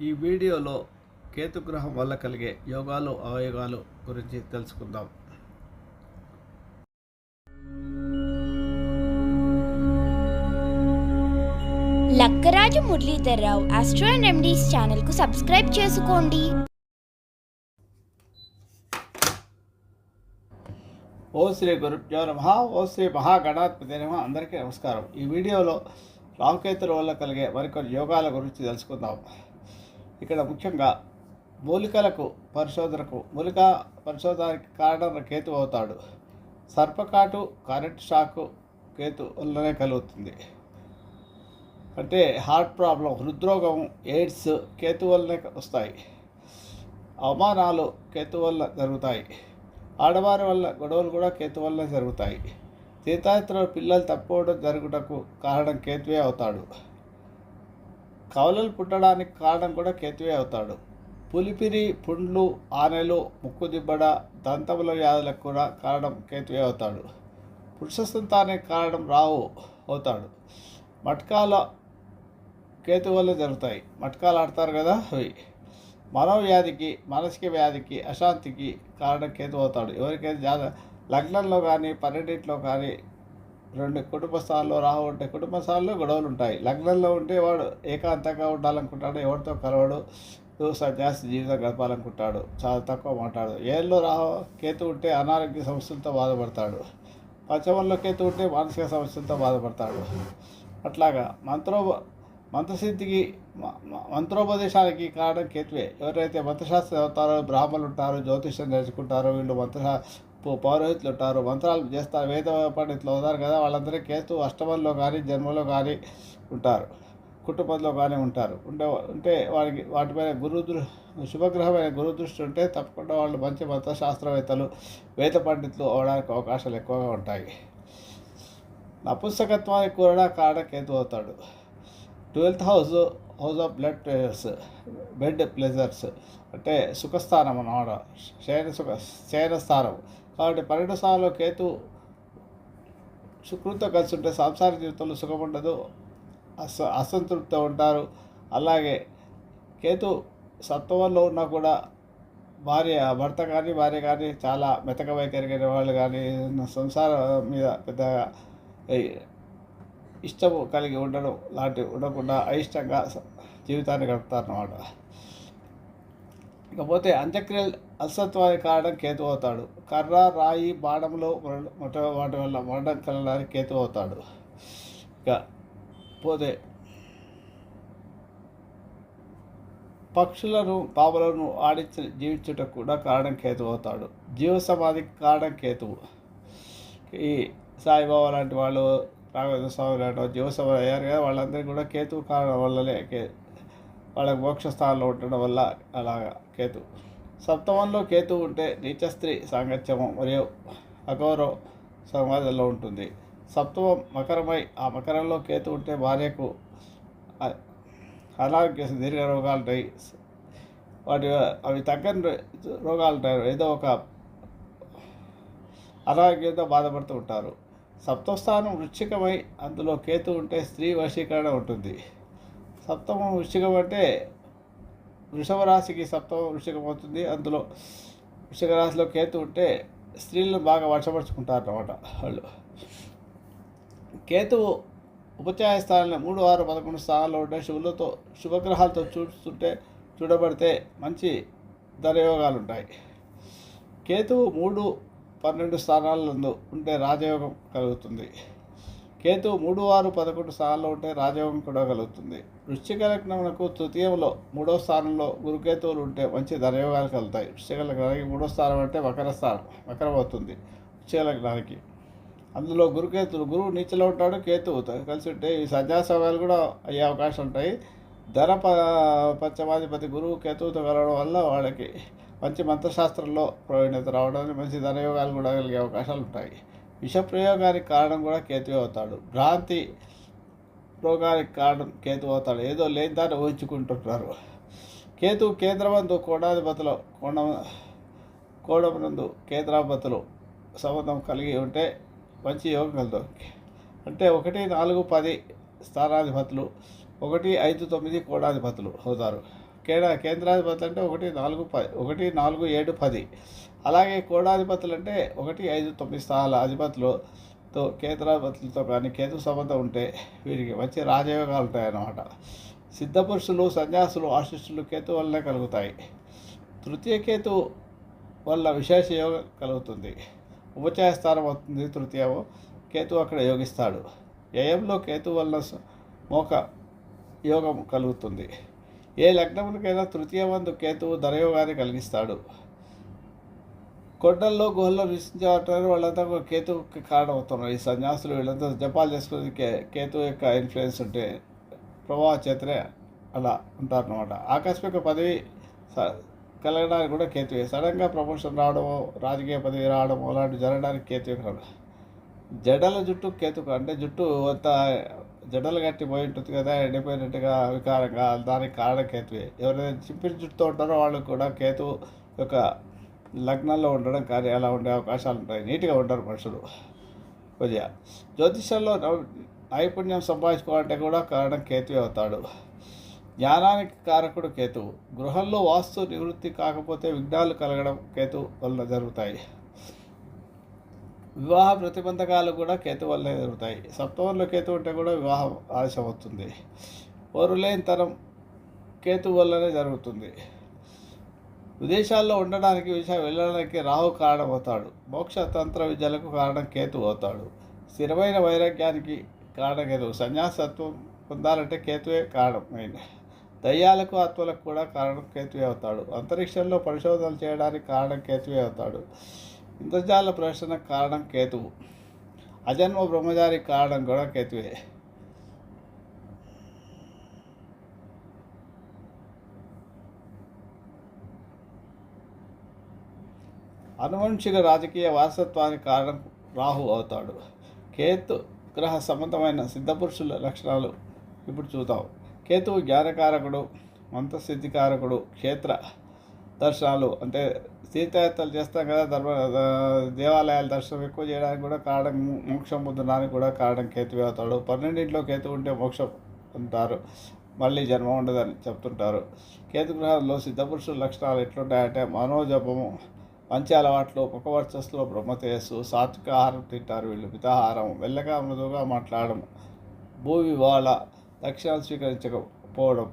ఈ వీడియోలో కేతుగ్రహం వల్ల కలిగే యోగాలు అవయోగాలు గురించి తెలుసుకుందాం. Lakkaraju Muralidhar Rao astro and remedies ఛానల్కు సబ్స్క్రైబ్ చేసుకోండి. ఓ శ్రీ గురుభ్యో నమః. ఓ శ్రీ మహాగణాధిపతి నమః. అందరికీ నమస్కారం. ఈ వీడియోలో రాహుకేతుల వల్ల కలిగే మరికొన్ని యోగాల గురించి తెలుసుకుందాం. ఇక్కడ ముఖ్యంగా మూలికల పరిశోధనకి కారణం కేతు అవుతాడు. సర్పకాటు, కరెంట్ షాకు కేతు వల్లనే కలుగుతుంది. అంటే హార్ట్ ప్రాబ్లం, హృద్రోగం, ఎయిడ్స్ కేతు వల్లనే వస్తాయి. అవమానాలు కేతు వల్ల జరుగుతాయి. ఆడవారి వల్ల గొడవలు కూడా కేతు వల్లనే జరుగుతాయి. తీర్థయాత్రలో పిల్లలు తప్పుకోవడం జరుగుటకు కారణం కేతువే అవుతాడు. కవలలు పుట్టడానికి కారణం కూడా కేతువే అవుతాడు. పులిపిరి, పుండ్లు, ఆనెలు, ముక్కు దిబ్బడ, దంతముల వ్యాధులకు కూడా కారణం కేతువే అవుతాడు. పురుష సంతానానికి కారణం రాహు అవుతాడు. మట్కాల కేతు వల్ల జరుగుతాయి. మట్కాలు ఆడతారు కదా, అవి మనోవ్యాధికి, మానసిక వ్యాధికి, అశాంతికి కారణం కేతు అవుతాడు. ఎవరికైతే లగ్నంలో కానీ 12 కానీ 2 కుటుంబ స్థానాల్లో రాహు ఉంటే కుటుంబ స్థానాల్లో గొడవలు ఉంటాయి. లగ్నంలో ఉంటే వాడు ఏకాంతంగా ఉండాలనుకుంటాడు, ఎవరితో కలవడు, సన్యాసి జీవితం గడపాలనుకుంటాడు, చాలా తక్కువ మాట్లాడు. ఏళ్ళలో రాహు కేతు ఉంటే అనారోగ్య సమస్యలతో బాధపడతాడు. పంచమంలో కేతు ఉంటే మానసిక సమస్యలతో బాధపడతాడు. అట్లాగా మంత్రసిద్ధికి, మంత్రోపదేశానికి కారణం కేతువే. ఎవరైతే మంత్రశాస్త్రం చదువుతారో, బ్రాహ్మణులు ఉంటారు, జ్యోతిష్యం నేర్చుకుంటారో, వీళ్ళు పౌరోహితులు ఉంటారు, మంత్రాలు చేస్తారు, వేద పండితులు అవుతారు కదా, వాళ్ళందరికీ కేతు అష్టమంలో కానీ జన్మలో కానీ ఉంటారు, కుటుంబంలో కానీ ఉంటారు. ఉంటే వాటిపైన శుభగ్రహమైన గురుదృష్టి ఉంటే తప్పకుండా వాళ్ళు మంచి మంత్రశాస్త్రవేత్తలు, వేద పండితులు అవడానికి అవకాశాలు ఎక్కువగా ఉంటాయి. నపుంసకత్వానికి కూడా కారణం కేతు అవుతాడు. 12th house of bed pleasures అంటే సుఖస్థానం అన్నమాట, శయన స్థానం. కాబట్టి 12 స్థానంలో కేతు శుక్రుడితో కలిసి ఉంటే సంసార జీవితంలో సుఖం ఉండదు, అసంతృప్తితో ఉంటారు. అలాగే కేతు సత్వంలో ఉన్నా కూడా భర్త కానీ చాలా మెతక వైఖరిగిన వాళ్ళు కానీ సంసారం మీద పెద్దగా ఇష్టము కలిగి ఉండడం లాంటివి ఉండకుండా అయిష్టంగా జీవితాన్ని గడుపుతారన్నమాట. ఇకపోతే అంత్యక్రియలు అలసత్వానికి కారణం కేతు అవుతాడు. కర్ర, రాయి, బాణంలో వాటి వల్ల మరణం కలగడానికి కేతు అవుతాడు. ఇక పోతే పక్షులను, పాములను ఆడించి జీవించుటకు కూడా కారణం కేతు అవుతాడు. జీవ సమాధికి కారణం కేతువు. ఈ సాయిబాబా లాంటి వాళ్ళు, రాఘవేంద్ర స్వామి లాంటి జీవసమాధి అయ్యారు కదా, వాళ్ళందరికీ కూడా కేతు కారణం వల్లనే వాళ్ళకి మోక్ష స్థానంలో ఉండడం వల్ల అలాగా కేతు. సప్తమంలో కేతు ఉంటే నీచ స్త్రీ సాంగత్యము మరియు అగౌరవ సమాజంలో ఉంటుంది. సప్తమం మకరమై ఆ మకరంలో కేతు ఉంటే భార్యకు అనారోగ్య దీర్ఘ రోగాలు ఉంటాయి. అవి తగ్గని రోగాలు ఉంటాయి, ఏదో ఒక అనారోగ్యంతో బాధపడుతూ ఉంటారు. సప్తస్థానం వృశ్చికమై అందులో కేతు ఉంటే స్త్రీ వశీకరణ ఉంటుంది. సప్తమం వృశ్చికం అంటే వృషభ రాశికి సప్తమం వృశ్చికం అవుతుంది. అందులో వృశ్చిక రాశిలో కేతు ఉంటే స్త్రీలను బాగా వశపరుచుకుంటారు అన్నమాట వాళ్ళు. కేతువు ఉపచాయ స్థానంలో 3, 6, 11 స్థానాల్లో ఉంటే శుభగ్రహాలతో చూడబడితే మంచి ధనయోగాలు ఉంటాయి. కేతువు 3, 12 స్థానాలందు ఉంటే రాజయోగం కలుగుతుంది. కేతు 3, 6, 11 స్థానాల్లో ఉంటే రాజయోగం కూడా కలుగుతుంది. వృశ్చిక లగ్నమునకు తృతీయంలో 3వ స్థానంలో గురుకేతువులు ఉంటే మంచి ధనయోగాలు కలుగుతాయి. వృశ్చిక లగ్నానికి 3వ స్థానం అంటే మకరం అవుతుంది వృశ్చిక లగ్నానికి. అందులో గురువు నీచలో ఉంటాడు, కేతువు కలిసి ఉంటే ఈ సన్యాసోగాలు కూడా అయ్యే అవకాశం ఉంటాయి. ధన పంచమాధిపతి గురువు కేతువుతో కలవడం వల్ల వాళ్ళకి మంచి మంత్రశాస్త్రంలో ప్రవీణత రావడానికి, మంచి ధనయోగాలు కూడా కలిగే అవకాశాలు ఉంటాయి. విషప్రయోగానికి కారణం కూడా కేతువే అవుతాడు. భ్రాంతి రోగానికి కారణం కేతు అవుతాడు. ఏదో లేని దాన్ని ఊహించుకుంటుంటారు. కేతు కేంద్రబంధు కోణమునందు కేంద్రాధిపతులు సంబంధం కలిగి ఉంటే మంచి యోగం కలుగుతుంది. అంటే 1, 4, 10 స్థానాధిపతులు, 1, 5, 9 కోణాధిపతులు అవుతారు. కేంద్రాధిపతులు అంటే 1, 4, 7, 10. అలాగే కోణాధిపతులు అంటే 1, 5, 9 స్థానాల అధిపతులతో కేంద్రాధిపతులతో కానీ కేతు సంబంధం ఉంటే వీరికి మంచి రాజయోగాలు ఉంటాయన్నమాట. సిద్ధపురుషులు, సన్యాసులు, ఆశిష్టులు కేతు వల్లనే కలుగుతాయి. తృతీయ కేతు వల్ల విశేష యోగం కలుగుతుంది. ఉపచయ స్థానం అవుతుంది తృతీయము. కేతు అక్కడ యోగిస్తాడు. వ్యయంలో కేతు వల్ల మోక యోగం కలుగుతుంది. ఏ లగ్నములకైనా తృతీయ వంతు కేతువు ధనయోగాన్ని కలిగిస్తాడు. కొండల్లో గుహల్లో నివసించేవారు వాళ్ళంతా కేతువుకి కారణమవుతున్నారు. ఈ సన్యాసులు వీళ్ళంతా జపాలు చేసుకుని కేతు యొక్క ఇన్ఫ్లుయెన్స్ ఉంటే ప్రభావ చేతనే అలా ఉంటారన్నమాట. ఆకస్మిక పదవి కలగడానికి కూడా కేతువే. సడన్గా ప్రమోషన్ రావడము, రాజకీయ పదవి రావడము అలాంటివి జరగడానికి కేతువే కారణం. జడల జుట్టు కేతుకు అంటే జుట్టు అంత జడలు గట్టి పోయి ఉంటుంది కదా, ఎండిపోయినట్టుగా వికారంగా, దానికి కారణం కేతువే. ఎవరైనా చింపిరి జుట్టుతో ఉంటారో వాళ్ళు కూడా కేతు యొక్క లగ్నంలో ఉండడం కానీ అలా ఉండే అవకాశాలు ఉంటాయి. నీట్గా ఉంటారు మనుషులు కొద్దిగా. జ్యోతిషంలో నైపుణ్యం సంపాదించుకోవాలంటే కూడా కారణం కేతువే అవుతాడు. జ్ఞానానికి కారకుడు కేతువు. గృహంలో వాస్తు నివృత్తి కాకపోతే విఘ్నాలు కలగడం కేతు వల్ల జరుగుతాయి. వివాహ ప్రతిబంధకాలు కూడా కేతు వల్లే జరుగుతాయి. సప్తమంలో కేతు ఉంటే కూడా వివాహం ఆలస్యం అవుతుంది. ఓరులేనితనం కేతు వల్లనే జరుగుతుంది. విదేశాల్లో ఉండడానికి వెళ్ళడానికి రాహు కారణం అవుతాడు. మోక్ష తంత్ర విద్యలకు కారణం కేతు అవుతాడు. స్థిరమైన వైరాగ్యానికి కారణం కేతువు. సన్యాసత్వం పొందాలంటే కేతువే కారణం మెయిన్. దయ్యాలకు ఆత్మలకు కూడా కారణం కేతువే అవుతాడు. అంతరిక్షంలో పరిశోధనలు చేయడానికి కారణం కేతువే అవుతాడు. ఇంద్రజాల ప్రదర్శనకు కారణం కేతువు. అజన్మ బ్రహ్మచారి కారణం కూడా కేతువే. అనువంశిక రాజకీయ వారసత్వానికి కారణం రాహు అవుతాడు. కేతు గ్రహ సంబంధమైన సిద్ధపురుషుల లక్షణాలు ఇప్పుడు చూద్దాం. కేతువు జ్ఞానకారకుడు, మంత్రసిద్ధికారకుడు, క్షేత్ర దర్శనాలు అంటే తీర్థయాత్రలు చేస్తాం కదా, దేవాలయాల దర్శనం ఎక్కువ చేయడానికి కూడా కారణం, మోక్షం పొందడానికి కూడా కారణం కేతువే అవుతాడు. 12 కేతు ఉంటే మోక్షం అంటారు, మళ్ళీ జన్మ ఉండదని చెప్తుంటారు. కేతు గ్రహంలో సిద్ధపురుషుల లక్షణాలు ఎట్లుంటాయంటే మనోజపము, మంచి అలవాట్లు, ముఖవర్చస్సులో బ్రహ్మతేజస్సు, సాత్విక ఆహారం తింటారు వీళ్ళు, మితాహారం, మెల్లగా మృదువుగా మాట్లాడడం, భూ వివాళ, దక్షిణాలు స్వీకరించకపోవడం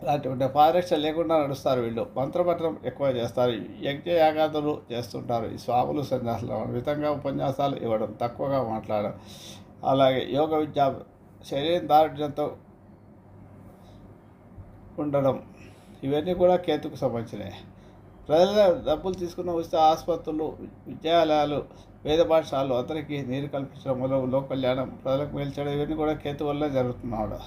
ఇలాంటి పాదరక్ష లేకుండా నడుస్తారు వీళ్ళు. మంత్రపఠనం ఎక్కువ చేస్తారు. యజ్ఞయాగాదులు చేస్తుంటారు. ఈ స్వాములు సన్యాసులు మితంగా ఉపన్యాసాలు ఇవ్వడం, తక్కువగా మాట్లాడడం, అలాగే యోగ విద్య, శరీరం దారుఢ్యంతో ఉండడం, ఇవన్నీ కూడా కేతుకు సంబంధించినవి. ప్రజల డబ్బులు తీసుకున్న వస్తే ఆసుపత్రులు, విద్యాలయాలు, వేద పాఠశాలలు అందరికీ నీరు కల్పించడం, లోక కళ్యాణం, ప్రజలకు మేల్చడం, ఇవన్నీ కూడా కేతు వల్ల జరుగుతున్నాడు.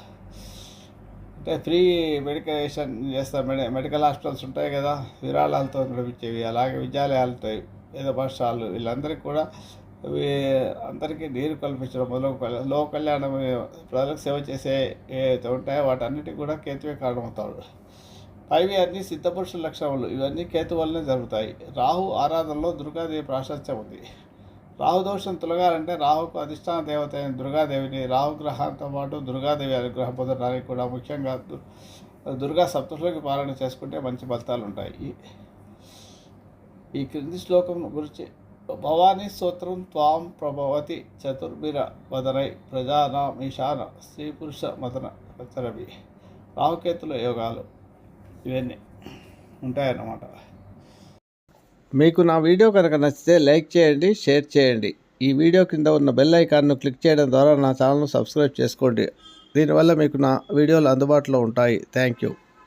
అంటే ఫ్రీ మెడికేషన్ చేస్తారు. మెడికల్ హాస్పిటల్స్ ఉంటాయి కదా, విరాళాలతో నడిపించేవి, అలాగే విద్యాలయాలతో, వేద పాఠశాలలు, వీళ్ళందరికీ కూడా అందరికీ నీరు కల్పించడం, లోక కళ్యాణం, ప్రజలకు సేవ చేసే ఏవైతే ఉంటాయో వాటన్నిటికీ కూడా కేతువే కారణమవుతాడు. పైవి అన్నీ సిద్ధపురుషుల లక్షణములు. ఇవన్నీ కేతు వల్లనే జరుగుతాయి. రాహు ఆరాధనలో దుర్గాదేవి ప్రాశస్త్యం ఉంది. రాహుదోషం తొలగాలంటే రాహుకు అధిష్టాన దేవత అయిన దుర్గాదేవిని, రాహుగ్రహంతో పాటు దుర్గాదేవి అనుగ్రహం పొందడానికి కూడా ముఖ్యంగా దుర్గా సప్తశులకి పాలన చేసుకుంటే మంచి ఫలితాలు ఉంటాయి. ఈ క్రింది శ్లోకం గురించి భవానీ స్తోత్రం త్వాం ప్రభవతి చతుర్భిర వదనై ప్రజానామీశాన స్త్రీ పురుష మదన చరవి. రాహుకేతుల యోగాలు ఇవన్నీ ఉంటాయన్నమాట. మీకు నా వీడియో కనుక నచ్చితే లైక్ చేయండి, షేర్ చేయండి. ఈ వీడియో కింద ఉన్న బెల్ ఐకాన్ను క్లిక్ చేయడం ద్వారా నా ఛానల్ను సబ్స్క్రైబ్ చేసుకోండి. దీనివల్ల మీకు నా వీడియోలు అందుబాటులో ఉంటాయి. Thank you.